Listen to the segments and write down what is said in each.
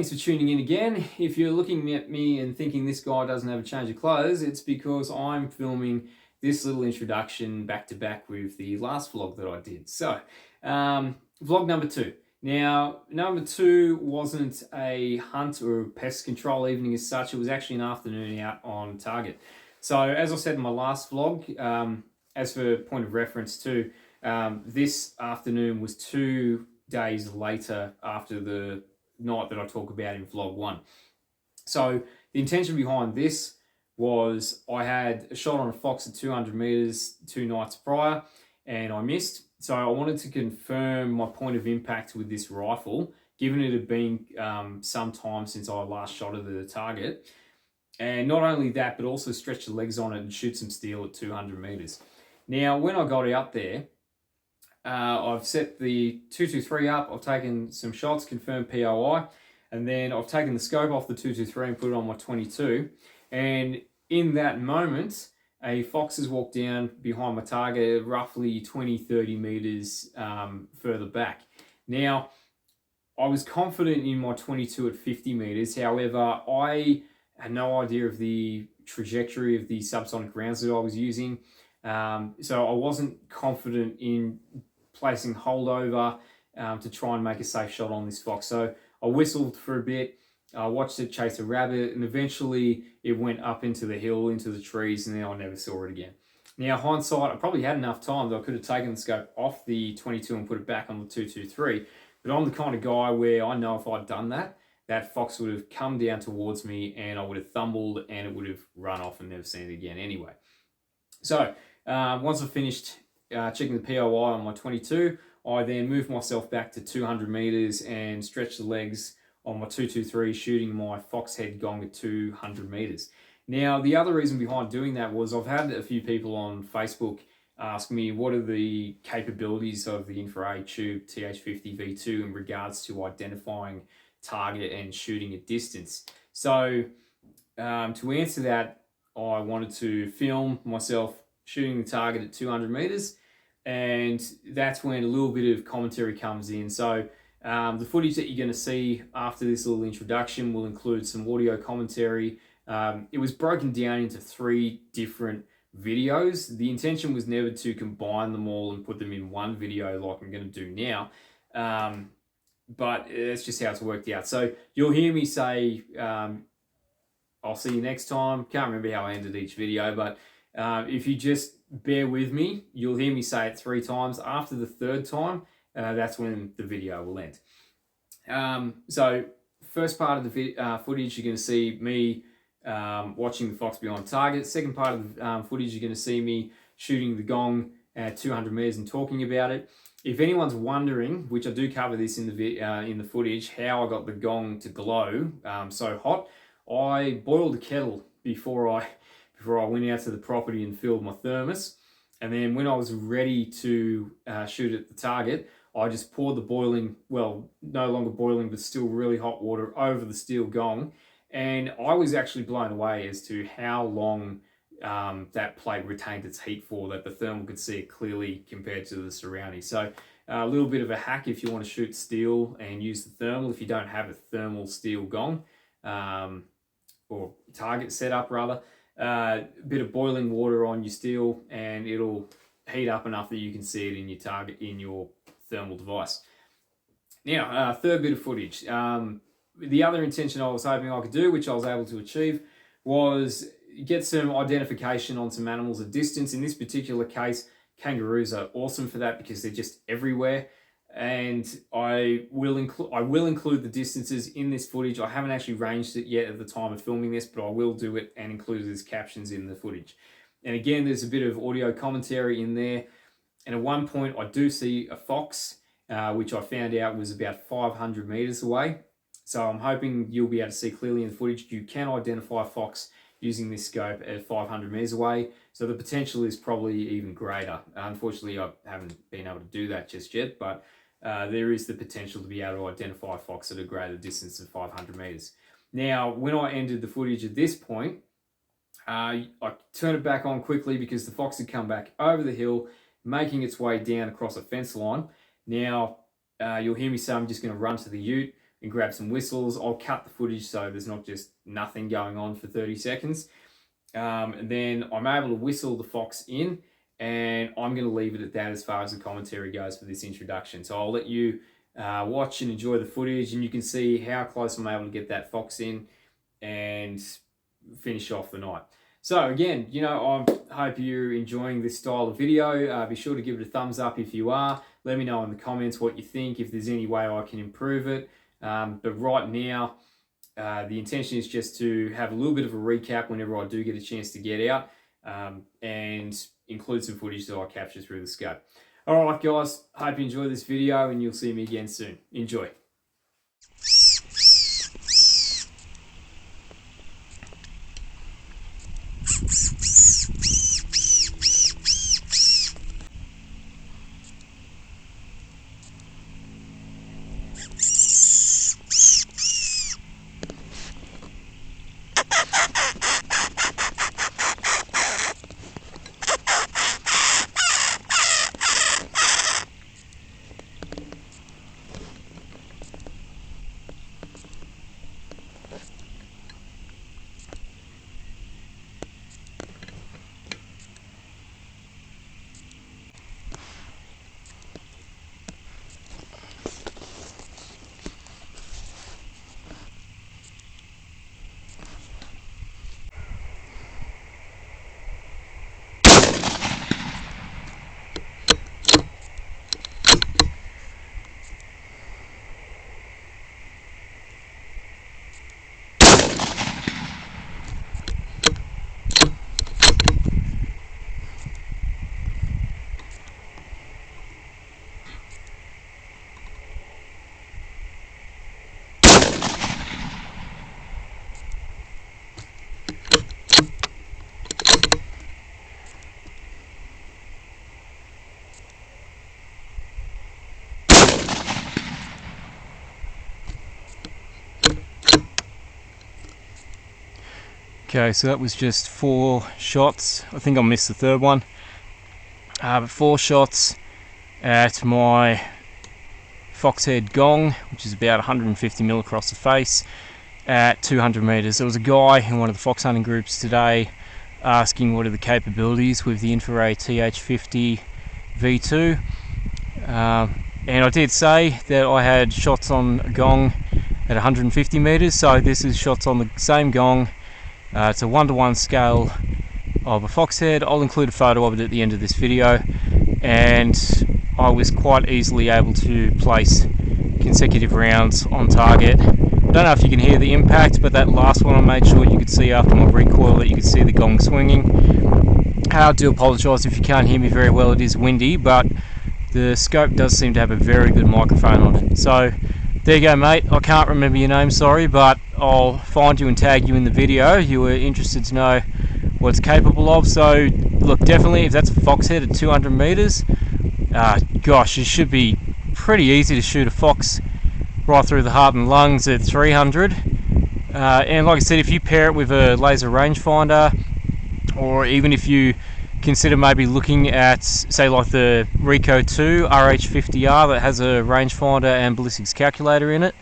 thanks for tuning in again. If you're looking at me and thinking this guy doesn't have a change of clothes, it's because I'm filming this little introduction back to back with the last vlog that I did. So, vlog number 2. Now, number 2 wasn't a hunt or pest control evening as such. It was actually an afternoon out on target. So, as I said in my last vlog, as for point of reference too, this afternoon was 2 days later after the night that I talk about in vlog 1. So the intention behind this was I had a shot on a fox at 200 meters 2 nights prior and I missed. So I wanted to confirm my point of impact with this rifle, given it had been some time since I last shot at the target. And not only that, but also stretch the legs on it and shoot some steel at 200 meters. Now, when I got out there, I've set the 223 up, I've taken some shots, confirmed POI, and then I've taken the scope off the 223 and put it on my 22. And in that moment, a fox has walked down behind my target roughly 20-30 meters further back. Now, I was confident in my 22 at 50 meters. However, I had no idea of the trajectory of the subsonic rounds that I was using. So I wasn't confident in placing holdover to try and make a safe shot on this fox. So I whistled for a bit, watched it chase a rabbit, and eventually it went up into the hill, into the trees, and then I never saw it again. Now, hindsight, I probably had enough time that I could have taken the scope off the 22 and put it back on the 223, but I'm the kind of guy where I know if I'd done that, that fox would have come down towards me and I would have thumbled and it would have run off and never seen it again anyway. So once I finished checking the POI on my 22, I then moved myself back to 200 meters and stretched the legs on my 223, shooting my fox head gong at 200 meters. Now, the other reason behind doing that was I've had a few people on Facebook ask me what are the capabilities of the Infiray tube TH50 V2 in regards to identifying target and shooting at distance. So to answer that, I wanted to film myself shooting the target at 200 meters, and that's when a little bit of commentary comes in. So the footage that you're going to see after this little introduction will include some audio commentary. It was broken down into 3 different videos. The intention was never to combine them all and put them in one video like I'm going to do now, but that's just how it's worked out. So you'll hear me say, I'll see you next time. Can't remember how I ended each video, but if you just bear with me, you'll hear me say it 3 times. After the 3rd time, that's when the video will end. So first part of the footage, you're going to see me watching the fox behind target. Second part of the footage, you're going to see me shooting the gong at 200 meters and talking about it. If anyone's wondering, which I do cover this in the footage, how I got the gong to glow so hot, I boiled a kettle before I went out to the property and filled my thermos. And then when I was ready to shoot at the target, I just poured the boiling, well, no longer boiling, but still really hot water over the steel gong. And I was actually blown away as to how long that plate retained its heat for, that the thermal could see it clearly compared to the surroundings. So a little bit of a hack if you want to shoot steel and use the thermal, if you don't have a thermal steel gong, or target setup rather. A bit of boiling water on your steel and it'll heat up enough that you can see it in your target, in your thermal device. Now, 3rd bit of footage. The other intention I was hoping I could do, which I was able to achieve, was get some identification on some animals at distance. In this particular case, kangaroos are awesome for that because they're just everywhere. And I will include the distances in this footage. I haven't actually ranged it yet at the time of filming this, but I will do it and include it as captions in the footage. And again, there's a bit of audio commentary in there. And at one point, I do see a fox, which I found out was about 500 meters away. So I'm hoping you'll be able to see clearly in the footage. You can identify a fox using this scope at 500 meters away. So the potential is probably even greater. Unfortunately, I haven't been able to do that just yet, but there is the potential to be able to identify a fox at a greater distance than 500 meters. Now, when I ended the footage at this point, I turned it back on quickly because the fox had come back over the hill, making its way down across a fence line. Now, you'll hear me say I'm just going to run to the ute. and grab some whistles. I'll cut the footage so there's not just nothing going on for 30 seconds. And then I'm able to whistle the fox in, and I'm going to leave it at that as far as the commentary goes for this introduction. So I'll let you watch and enjoy the footage, and you can see how close I'm able to get that fox in and finish off the night. So again, you know, I hope you're enjoying this style of video. Be sure to give it a thumbs up if you are. Let me know in the comments what you think, if there's any way I can improve it. But right now, the intention is just to have a little bit of a recap whenever I do get a chance to get out, and include some footage that I capture through the scope. All right, guys, hope you enjoy this video, and you'll see me again soon. Enjoy. Okay, so that was just 4 shots. I think I missed the third one. But 4 shots at my foxhead Gong, which is about 150 mil across the face, at 200 meters. There was a guy in one of the fox hunting groups today asking what are the capabilities with the Infiray TH50 V2. And I did say that I had shots on a Gong at 150 meters, so this is shots on the same Gong. It's a 1:1 scale of a foxhead. I'll include a photo of it at the end of this video, and I was quite easily able to place consecutive rounds on target. I don't know if you can hear the impact, but that last one I made sure you could see after my recoil that you could see the Gong swinging. I do apologise if you can't hear me very well, it is windy, but the scope does seem to have a very good microphone on it. So there you go, mate. I can't remember your name, sorry, but I'll find you and tag you in the video. You were interested to know what it's capable of. So look, definitely if that's a foxhead at 200 meters, gosh, it should be pretty easy to shoot a fox right through the heart and lungs at 300. And like I said, if you pair it with a laser rangefinder, or even if you consider maybe looking at, say, like the Rico 2 RH50R that has a rangefinder and ballistics calculator in it,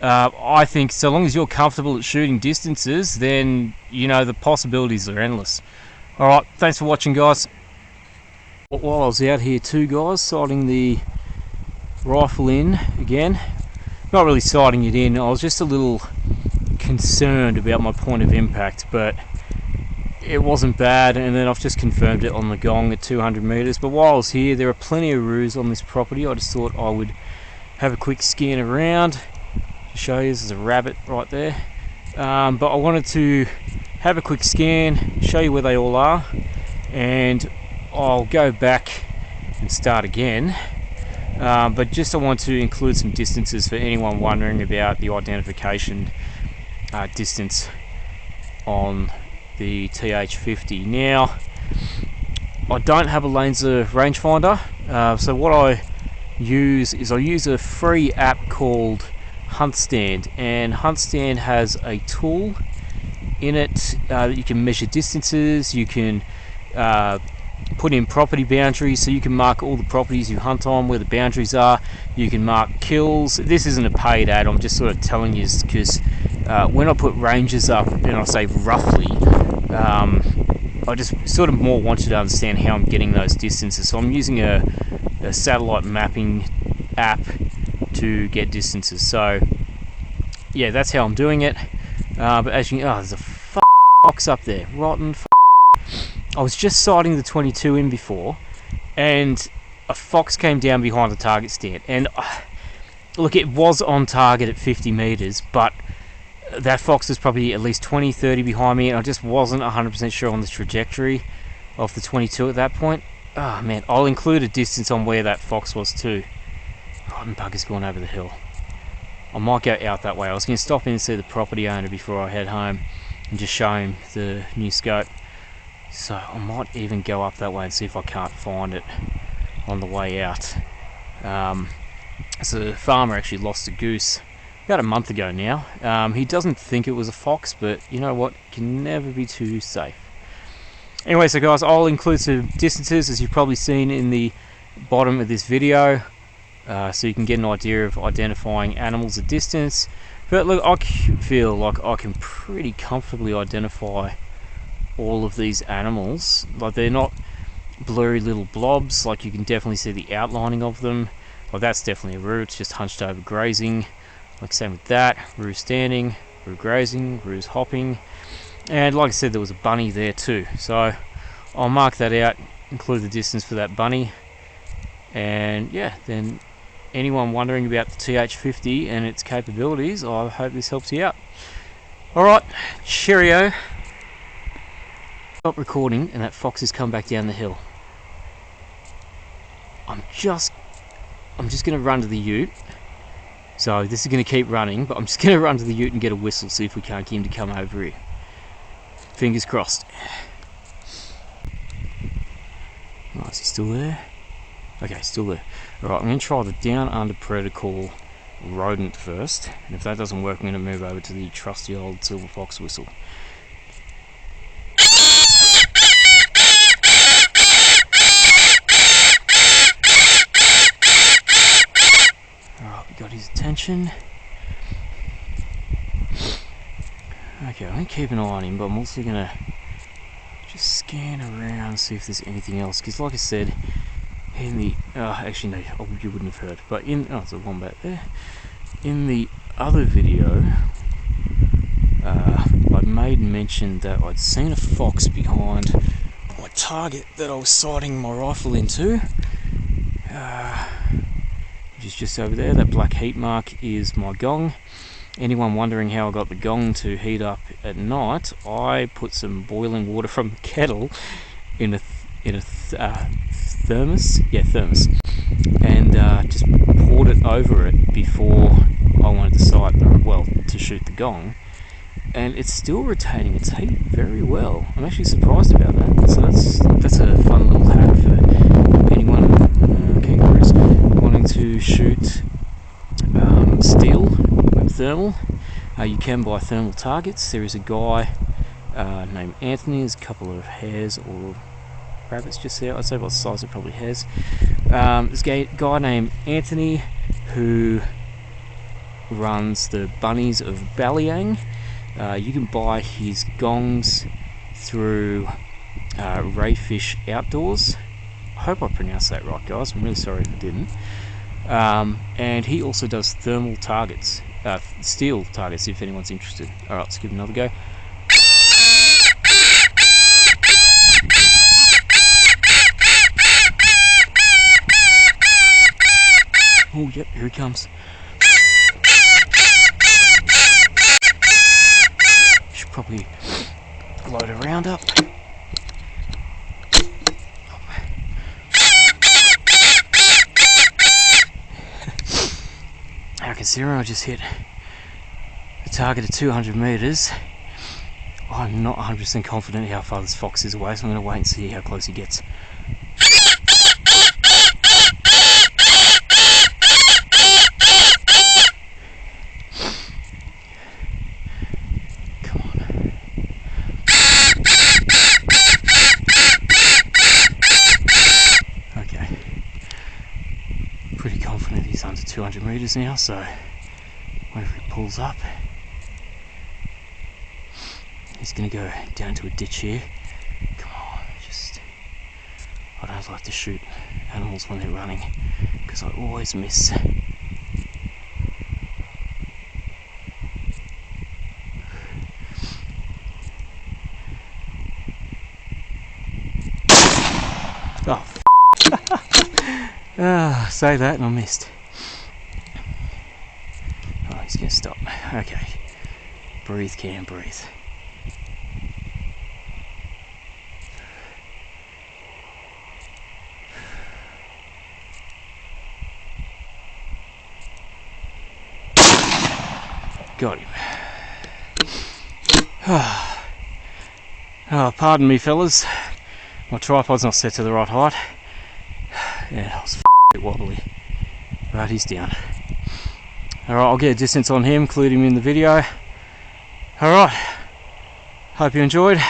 I think so long as you're comfortable at shooting distances, then you know the possibilities are endless. Alright, thanks for watching, guys. While I was out here too, guys, sighting the rifle in again, not really sighting it in, I was just a little concerned about my point of impact, but it wasn't bad, and then I've just confirmed it on the Gong at 200 meters. But while I was here, there are plenty of roos on this property. I just thought I would have a quick scan around to show you. There's a rabbit right there, but I wanted to have a quick scan, show you where they all are, and I'll go back and start again. But just I want to include some distances for anyone wondering about the identification distance on the TH50. Now, I don't have a laser rangefinder, so what I use is I use a free app called HuntStand, and HuntStand has a tool in it that you can measure distances, you can put in property boundaries, so you can mark all the properties you hunt on, where the boundaries are. You can mark kills. This isn't a paid ad, I'm just sort of telling you because when I put ranges up, and I say roughly, I just sort of more want you to understand how I'm getting those distances. So I'm using a satellite mapping app to get distances. So yeah, that's how I'm doing it. But as you can, there's a fox up there, rotten. I was just sighting the 22 in before, and a fox came down behind the target stand. And look, it was on target at 50 meters, but that fox was probably at least 20-30 behind me, and I just wasn't 100% sure on the trajectory of the 22 at that point. Oh man, I'll include a distance on where that fox was too. Rotten bugger's gone over the hill. I might go out that way. I was going to stop in and see the property owner before I head home and just show him the new scope. So I might even go up that way and see if I can't find it on the way out. So the farmer actually lost a goose about a month ago now. He doesn't think it was a fox, but you know what? Can never be too safe. Anyway, so guys, I'll include some distances, as you've probably seen in the bottom of this video, so you can get an idea of identifying animals at distance. But look, I feel like I can pretty comfortably identify all of these animals. Like, they're not blurry little blobs, like you can definitely see the outlining of them. Like, that's definitely a roo, it's just hunched over grazing. Like, same with that, roo standing, roo grazing, roo's hopping. And like I said, there was a bunny there too, so I'll mark that out, include the distance for that bunny. And yeah, then anyone wondering about the TH50 and its capabilities, I hope this helps you out. Alright, cheerio. Stop recording and that fox has come back down the hill. I'm just going to run to the ute. So this is going to keep running, but I'm just going to run to the ute and get a whistle, see if we can't get him to come over here. Fingers crossed. Oh, is he still there? Okay, still there. Alright, I'm going to try the down under protocol rodent first, and if that doesn't work, I'm going to move over to the trusty old silver fox whistle. Alright, we got his attention. Okay, I'm going to keep an eye on him, but I'm also going to just scan around, see if there's anything else, because like I said, in the, actually no, you wouldn't have heard, but in, there's a wombat there. In the other video, I made mention that I'd seen a fox behind my target that I was sighting my rifle into, which is just over there. That black heat mark is my gong. Anyone wondering how I got the gong to heat up at night, I put some boiling water from the kettle in a thermos, and just poured it over it before I wanted to shoot the gong, and it's still retaining its heat very well. I'm actually surprised about that. So that's a fun little hack for anyone wanting to shoot steel with thermal. You can buy thermal targets. There is a guy named Anthony. There's a couple of hares or rabbits just there. I'd say about the size of probably hares. There's a guy named Anthony who runs the bunnies of Balyang. You can buy his gongs through Rayfish Outdoors. I hope I pronounced that right, guys. I'm really sorry if I didn't. And he also does thermal targets, steel targets, if anyone's interested. Alright, let's give it another go. Oh, yep, here he comes. Should probably load a round up. Considering I just hit a target at 200 meters, I'm not 100% confident how far this fox is away, so I'm going to wait and see how close he gets. Come on. 200 metres now, so whenever he pulls up, he's going to go down to a ditch here. Come on, I don't like to shoot animals when they're running because I always miss. Oh, say that and I missed. Oh, he's going to stop. Okay. Breathe, Cam, breathe. Got him. Oh, pardon me, fellas. My tripod's not set to the right height. Yeah, I was a bit wobbly. Right, he's down. Alright, I'll get a distance on him, include him in the video. Alright, hope you enjoyed.